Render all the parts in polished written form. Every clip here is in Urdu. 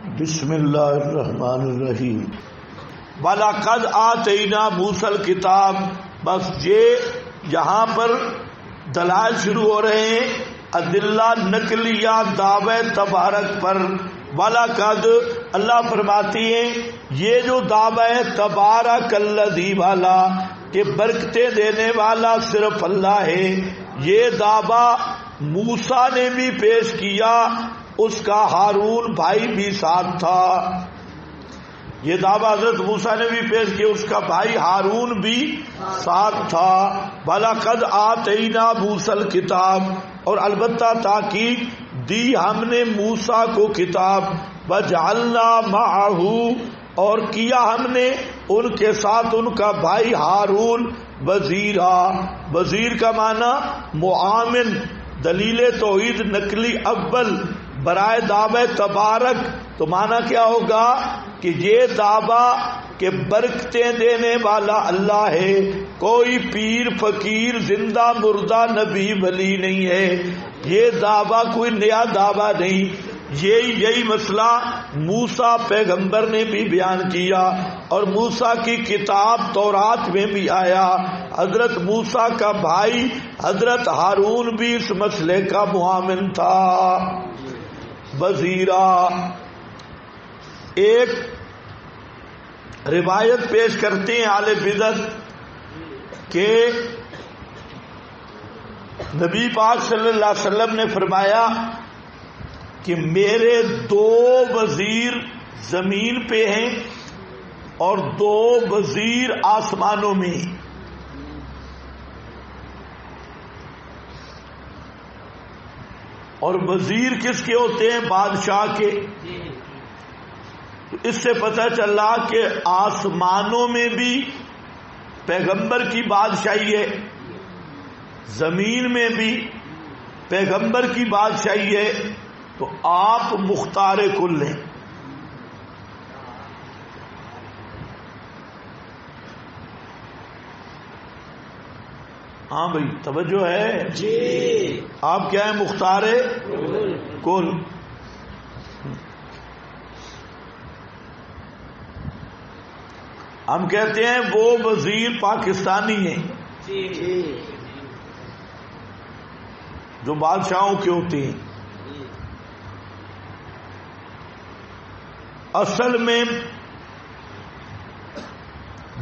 بسم اللہ الرحمن الرحیم وَلَقَدْ آتَيْنَا مُوسَى الْكِتَابَ. بس یہ یہاں پر دلائل شروع ہو رہے ہیں ادلہ نقلیہ دعوی تبارک پر. وَلَقَدْ اللہ فرماتی ہیں یہ جو دعوی تبارک الذی والا کہ برکتیں دینے والا صرف اللہ ہے، یہ دعویٰ موسیٰ نے بھی پیش کیا، اس کا ہارون بھائی بھی ساتھ تھا. یہ دعویٰ حضرت موسیٰ نے بھی پیش کیا، اس کا بھائی ہارون بھی ساتھ تھا. وَلَقَدْ آتَيْنَا مُوسَى الْكِتَابَ اور البتہ تاکید دی ہم نے موسیٰ کو کتاب. وَجَعَلْنَا مَعَهُ اور کیا ہم نے ان کے ساتھ ان کا بھائی ہارون وزیرا. وزیر کا معنی معاون. دلیل توحید نقلی اول برائے دعوی تبارک تو معنی کیا ہوگا کہ یہ دعویٰ کہ برکتیں دینے والا اللہ ہے، کوئی پیر فقیر زندہ مردہ نبی ولی نہیں ہے. یہ دعویٰ کوئی نیا دعویٰ نہیں. یہی مسئلہ موسیٰ پیغمبر نے بھی بیان کیا اور موسیٰ کی کتاب تورات میں بھی آیا. حضرت موسیٰ کا بھائی حضرت ہارون بھی اس مسئلے کا معاون تھا. وزیرا ایک روایت پیش کرتے ہیں اہل بدعت کہ نبی پاک صلی اللہ علیہ وسلم نے فرمایا کہ میرے 2 وزیر زمین پہ ہیں اور 2 وزیر آسمانوں میں. اور وزیر کس کے ہوتے ہیں؟ بادشاہ کے. اس سے پتہ چلا کہ آسمانوں میں بھی پیغمبر کی بادشاہی ہے، زمین میں بھی پیغمبر کی بادشاہی ہے. تو آپ مختار کل ہیں. ہاں بھائی توجہ ہے جی. آپ کیا ہیں؟ مختار کل. ہم کہتے ہیں وہ وزیر پاکستانی ہیں جو بادشاہوں کے ہوتے ہیں. اصل میں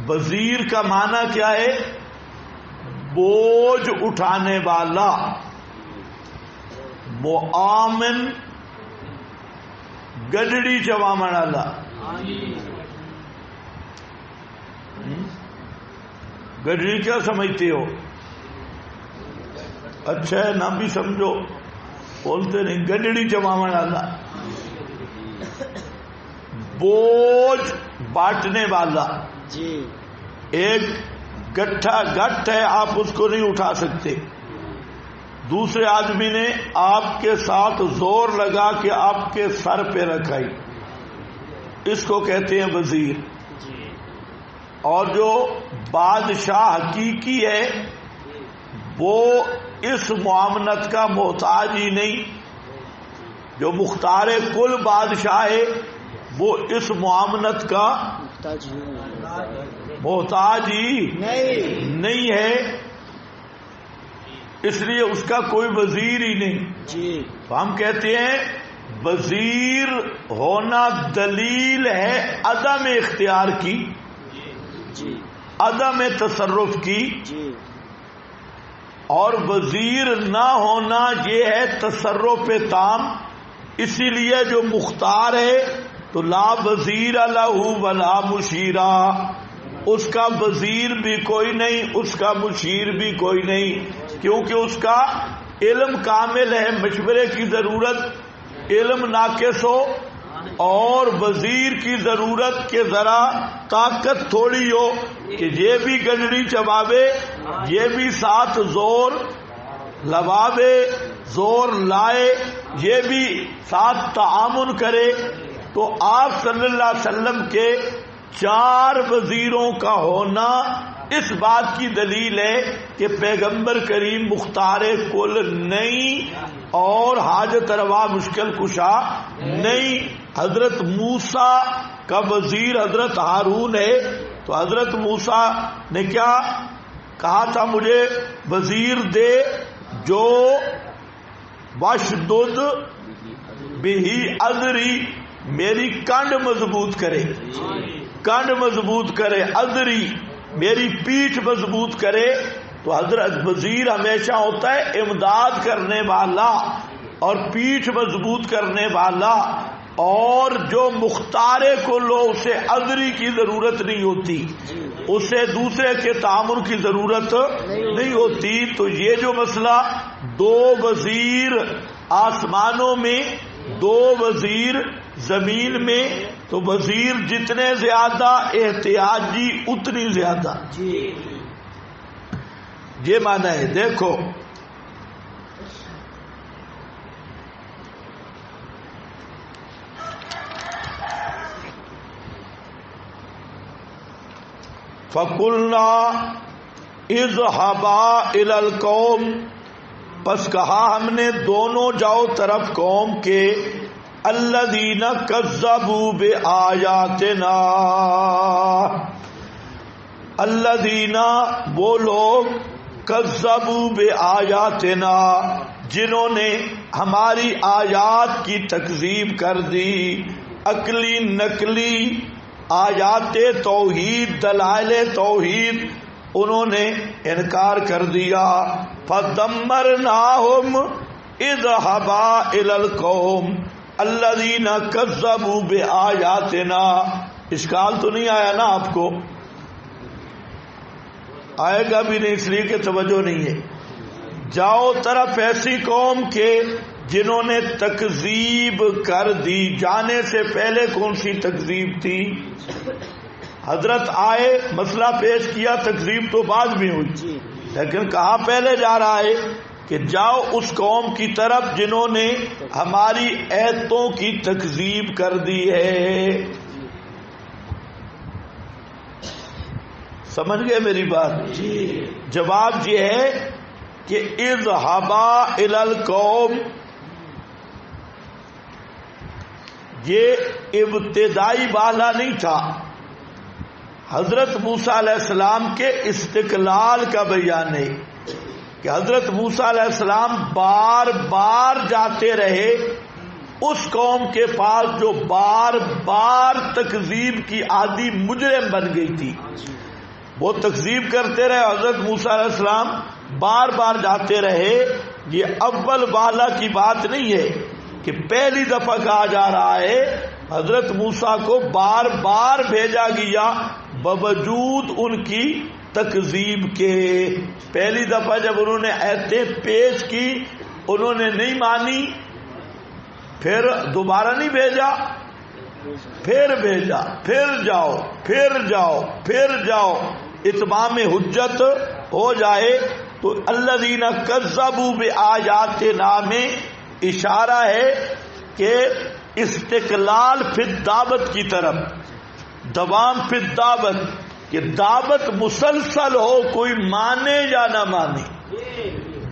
وزیر کا معنی کیا ہے؟ بوجھ اٹھانے والا، معاون، گڈڑی چوامن والا. گڈڑی کیا سمجھتے ہو؟ اچھا ہے نہ بھی سمجھو، بولتے نہیں. گڈڑی چوامن والا، بوجھ بانٹنے والا. جی. ایک گٹھا گٹھ ہے، آپ اس کو نہیں اٹھا سکتے. دوسرے آدمی نے آپ کے ساتھ زور لگا کہ آپ کے سر پہ رکھائی، اس کو کہتے ہیں وزیر. اور جو بادشاہ حقیقی ہے وہ اس معاملت کا محتاج ہی نہیں. جو مختار کل بادشاہ ہے وہ اس معاملت کا محتاج ہی نہیں ہے، اس لیے اس کا کوئی وزیر ہی نہیں. تو ہم کہتے ہیں وزیر ہونا دلیل ہے عدم اختیار کی، عدم تصرف کی. اور وزیر نہ ہونا یہ ہے تصرف تام. اسی لیے جو مختار ہے تو لا وزیر لہ ولا مشیرہ، اس کا وزیر بھی کوئی نہیں، اس کا مشیر بھی کوئی نہیں، کیونکہ اس کا علم کامل ہے. مشورے کی ضرورت علم ناقص ہو، اور وزیر کی ضرورت کہ ذرا طاقت تھوڑی ہو کہ یہ بھی گنڈی چباوے، یہ بھی ساتھ زور لواوے، زور لائے، یہ بھی ساتھ تعاون کرے. تو آپ صلی اللہ علیہ وسلم کے 4 وزیروں کا ہونا اس بات کی دلیل ہے کہ پیغمبر کریم مختار کل نہیں، اور حاجت روا مشکل کشا نہیں. حضرت موسیٰ کا وزیر حضرت ہارون ہے، تو حضرت موسیٰ نے کیا کہا تھا؟ مجھے وزیر دے جو وشدد بہی اذری، میری کنڈ مضبوط کرے، کنڈ مضبوط کرے، اذری میری پیٹھ مضبوط کرے. تو حضرت وزیر ہمیشہ ہوتا ہے امداد کرنے والا اور پیٹھ مضبوط کرنے والا، اور جو مختار کو لو اسے اذری کی ضرورت نہیں ہوتی، اسے دوسرے کے تعامل کی ضرورت نہیں ہوتی. تو یہ جو مسئلہ دو وزیر آسمانوں میں، دو وزیر زمین میں، تو وزیر جتنے زیادہ احتیاجی اتنی زیادہ، یہ معنی ہے. دیکھو فَقُلْنَا اذْهَبَا إِلَى الْقَوْمِ، پس کہا ہم نے دونوں جاؤ طرف قوم کے، الَّذِينَ كَذَّبُوا بِآيَاتِنَا، الَّذِينَ وہ لوگ، كَذَّبُوا بِآيَاتِنَا جنہوں نے ہماری آیات کی تکذیب کر دی، عقلی نقلی آیات توحید، دلائل توحید انہوں نے انکار کر دیا. فَدَمَّرْنَاهُمْ اذْهَبَا إِلَى الْقَوْمِ الَّذِينَ كَذَّبُوا بِآيَاتِنَا. اشکال تو نہیں آیا نا آپ کو؟ آئے گا بھی نہیں، اس لیے کہ توجہ نہیں ہے. جاؤ طرف ایسی قوم کے جنہوں نے تکذیب کر دی. جانے سے پہلے کون سی تکذیب تھی؟ حضرت آئے مسئلہ پیش کیا، تکذیب تو بعد میں ہوئی، لیکن کہاں پہلے جا رہا ہے کہ جاؤ اس قوم کی طرف جنہوں نے ہماری ایتوں کی تکذیب کر دی ہے. سمجھ گئے میری بات؟ جواب یہ ہے کہ اذهبا إلى القوم، یہ ابتدائی والا نہیں تھا، حضرت موسیٰ علیہ السلام کے استقلال کا بیان ہے کہ حضرت موسیٰ علیہ السلام بار بار جاتے رہے اس قوم کے پاس جو بار بار تکذیب کی عادی مجرم بن گئی تھی. وہ تکذیب کرتے رہے، حضرت موسیٰ علیہ السلام بار بار جاتے رہے. یہ اول والا کی بات نہیں ہے کہ پہلی دفعہ کہا جا رہا ہے حضرت موسیٰ کو بار بار بھیجا گیا باوجود ان کی تکذیب کے. پہلی دفعہ جب انہوں نے ایتیں پیش کی انہوں نے نہیں مانی، پھر دوبارہ نہیں بھیجا، پھر بھیجا، پھر جاؤ، پھر جاؤ، پھر جاؤ، اتمام حجت ہو جائے. تو الذین کذبوا بآیاتنا میں اشارہ ہے کہ استقلال فی الدعوت کی طرف، دوام فی الدعوت، کہ دعوت مسلسل ہو، کوئی مانے یا نہ مانے،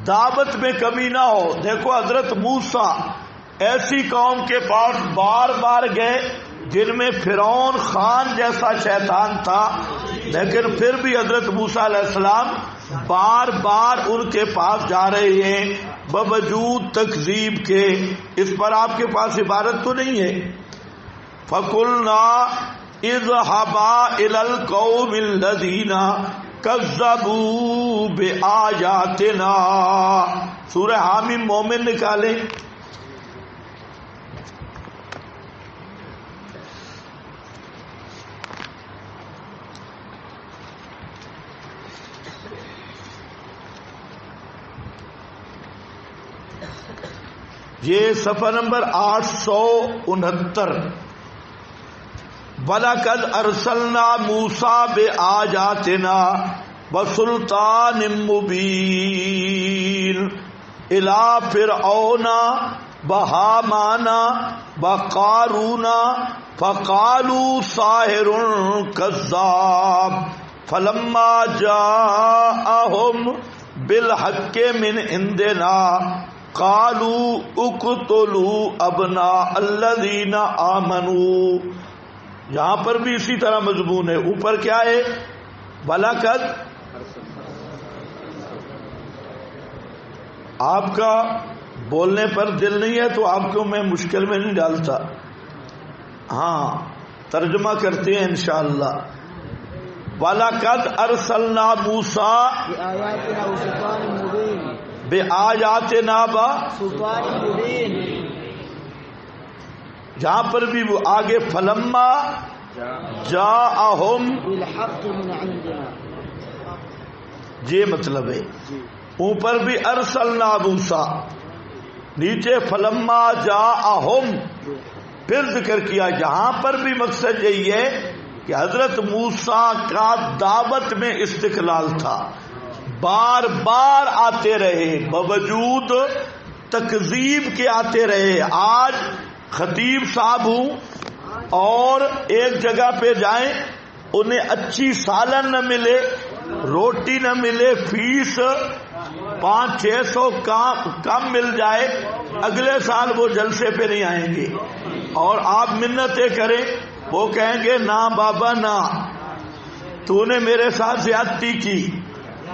دعوت میں کمی نہ ہو. دیکھو حضرت موسیٰ ایسی قوم کے پاس بار بار گئے جن میں فرعون خان جیسا شیطان تھا، لیکن پھر بھی حضرت موسیٰ علیہ السلام بار بار ان کے پاس جا رہے ہیں باوجود تکذیب کے. اس پر آپ کے پاس عبارت تو نہیں ہے. فَقُلْنَا اذْهَبَا إِلَى الْقَوْمِ الَّذِينَ كَذَّبُوا بِآيَاتِنَا. سورہ حامیم مومن نکالیں. یہ صفحہ نمبر 869. وَلَقَدْ أَرْسَلْنَا مُوسَىٰ بِآيَاتِنَا وَسُلْطَانٍ مُّبِينٍ إِلَىٰ فِرْعَوْنَ وَهَامَانَ وَقَارُونَ فَقَالُوا سَاحِرٌ كَذَّابٌ فَلَمَّا جَاءَهُم بِالْحَقِّ مِنْ عِندِنَا قالوا اقتلوا ابناء الذین آمنوا، یہاں پر بھی اسی طرح مضمون ہے. اوپر کیا ہے؟ وَلَقَدْ. آپ کا بولنے پر دل نہیں ہے تو آپ کو میں مشکل میں نہیں ڈالتا. ہاں ترجمہ کرتے ہیں انشاءاللہ. وَلَقَدْ أَرْسَلْنَا مُوسَىٰ بِآيَاتِنَا سلطان مبین. جہاں پر بھی وہ آگے فلما جاءہم بالحق من عندنا، یہ مطلب ہے. اوپر بھی ارسلنا موسیٰ، نیچے فلما جاءہم پھر ذکر کیا. یہاں پر بھی مقصد یہی ہے کہ حضرت موسیٰ کا دعوت میں استقلال تھا، بار بار آتے رہے، باوجود تکذیب کے آتے رہے. آج خطیب صاحب ہوں اور ایک جگہ پہ جائیں، انہیں اچھی سالن نہ ملے، روٹی نہ ملے، فیس 500-600 کم مل جائے، اگلے سال وہ جلسے پہ نہیں آئیں گے. اور آپ منتیں کریں، وہ کہیں گے نہ بابا نہ، تو نے میرے ساتھ زیادتی کی.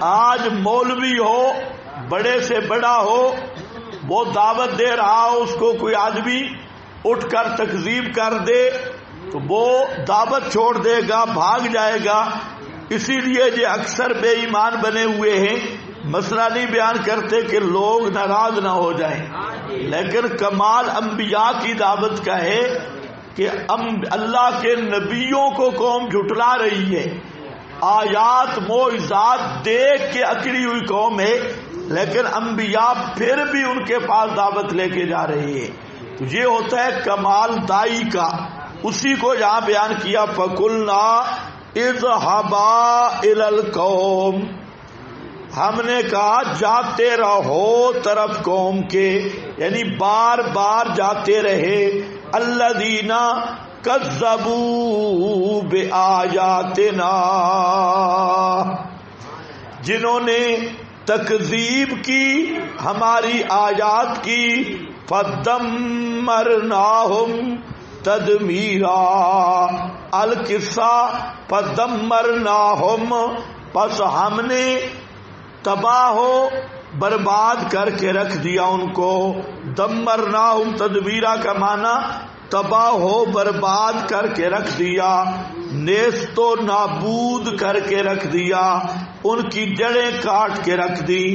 آج مولوی ہو، بڑے سے بڑا ہو، وہ دعوت دے رہا ہو، اس کو کوئی آدمی اٹھ کر تکذیب کر دے تو وہ دعوت چھوڑ دے گا، بھاگ جائے گا. اسی لیے یہ اکثر بے ایمان بنے ہوئے ہیں. مسئلہ نہیں بیان کرتے کہ لوگ ناراض نہ ہو جائیں، لیکن کمال انبیاء کی دعوت کا ہے کہ اللہ کے نبیوں کو قوم جھٹلا رہی ہے، آیات معجزات دیکھ کے اکڑی ہوئی قوم ہے، لیکن انبیاء پھر بھی ان کے پاس دعوت لے کے جا رہے ہیں. تو یہ ہوتا ہے کمال دائی کا. اسی کو یہاں بیان کیا فَقُلْنَا اذْهَبَا إِلَى الْقَوْمِ، ہم نے کہا جاتے رہو طرف قوم کے، یعنی بار بار جاتے رہے. الذین کذبوا بآیاتنا، جنہوں نے تکذیب کی ہماری آیات کی. فَدَمَّرْنَاهُمْ تَدْمِيرًا، القصہ فَدَمَّرْنَاهُمْ، پس ہم نے تباہ و برباد کر کے رکھ دیا ان کو. دمرناہم تدبیرا کا معنی تباہ و برباد کر کے رکھ دیا، نیست و نابود کر کے رکھ دیا، ان کی جڑیں کاٹ کے رکھ دی.